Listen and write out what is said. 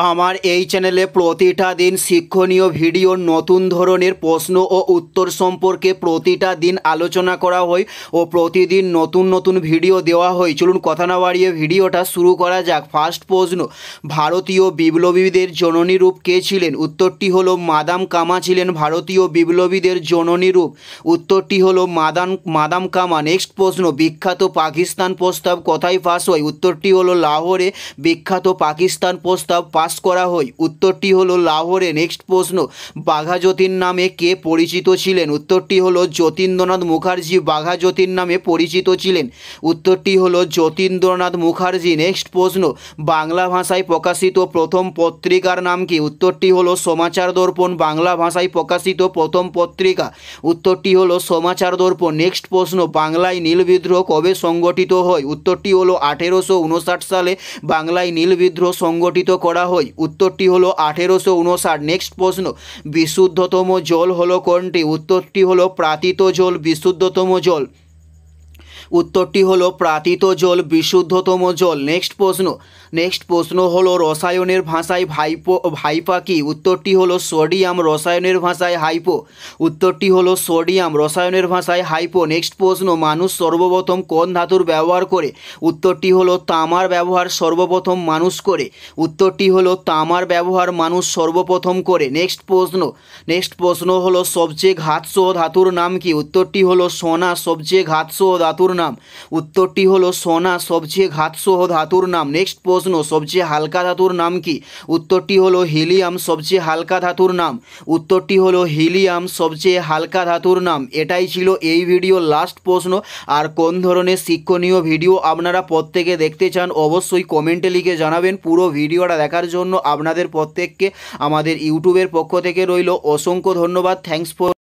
আমার এই চ্যানেলে প্রতিটা দিন শিক্ষণীয় ভিডিও, নতুন ধরনের প্রশ্ন ও উত্তর সম্পর্কে প্রতিটা দিন আলোচনা করা হয় ও প্রতিদিন নতুন নতুন ভিডিও দেওয়া হয়। চলুন কথা না বাড়িয়ে ভিডিওটা শুরু করা যাক। ফার্স্ট প্রশ্ন, ভারতীয় বিপ্লবীদের জননী রূপ কে ছিলেন? উত্তরটি হলো মাদাম কামা ছিলেন ভারতীয় বিপ্লবীদের জননী রূপ। উত্তরটি হলো মাদাম কামা। নেক্সট প্রশ্ন, বিখ্যাত পাকিস্তান প্রস্তাব কোথায় পাস হয়? উত্তরটি হলো লাহোরে বিখ্যাত পাকিস্তান প্রস্তাব পাস করা হয়। উত্তরটি হলো লাহোরে। নেক্সট প্রশ্ন, বাঘা যতীন নামে কে পরিচিত ছিলেন? উত্তরটি হলো যতীন্দ্রনাথ মুখার্জি বাঘা যতীন নামে পরিচিত ছিলেন। উত্তরটি হলো যতীন্দ্রনাথ মুখার্জি। নেক্সট প্রশ্ন, বাংলা ভাষায় প্রকাশিত প্রথম পত্রিকার নাম কি? উত্তরটি হলো সমাচার দর্পণ বাংলা ভাষায় প্রকাশিত প্রথম পত্রিকা। উত্তরটি হলো সমাচার দর্পণ। নেক্সট প্রশ্ন, বাংলায় নীল বিদ্রোহ কবে সংগঠিত হয়? উত্তরটি হলো 1859 সালে বাংলায় নীল বিদ্রোহ সংগঠিত করা হয়। উত্তরটি হলো 1859। নেক্সট প্রশ্ন, বিশুদ্ধতম জল হলো কোনটি? উত্তরটি হলো প্রাতিত জল বিশুদ্ধতম জল। উত্তরটি হলো প্রাতিত জল বিশুদ্ধতম জল। নেক্সট প্রশ্ন হলো রসায়নের ভাষায় ভাইপা কি? উত্তরটি হলো সোডিয়াম রসায়নের ভাষায় হাইপো। উত্তরটি হলো সোডিয়াম রসায়নের ভাষায় হাইপো। নেক্সট প্রশ্ন, মানুষ সর্বপ্রথম কোন ধাতুর ব্যবহার করে? উত্তরটি হলো তামার ব্যবহার সর্বপ্রথম মানুষ করে। উত্তরটি হলো তামার ব্যবহার মানুষ সর্বপ্রথম করে। নেক্সট প্রশ্ন হলো সবচেয়ে ঘাতসহ ধাতুর নাম কি? উত্তরটি হলো সোনা সবচেয়ে ঘাতসহ ধাতুর নাম। উত্তরটি হলো সোনা সবচেয়ে ঘাতসহ ধাতুর নাম। নেক্সট প্রশ্ন, সবচেয়ে হালকা ধাতুর নাম কি? উত্তরটি হলো হিলিয়াম সবচেয়ে হালকা ধাতুর নাম। উত্তরটি হলো হিলিয়াম সবচেয়ে হালকা ধাতুর নাম। এটাই ছিল এই ভিডিওর লাস্ট প্রশ্ন। আর কোন ধরনের শিক্ষণীয় ভিডিও আপনারা প্রত্যেকে দেখতে চান অবশ্যই কমেন্টে লিখে জানাবেন। পুরো ভিডিওটা দেখার জন্য আপনাদের প্রত্যেককে আমাদের ইউটিউবের পক্ষ থেকে রইল অসংখ্য ধন্যবাদ। Thanks for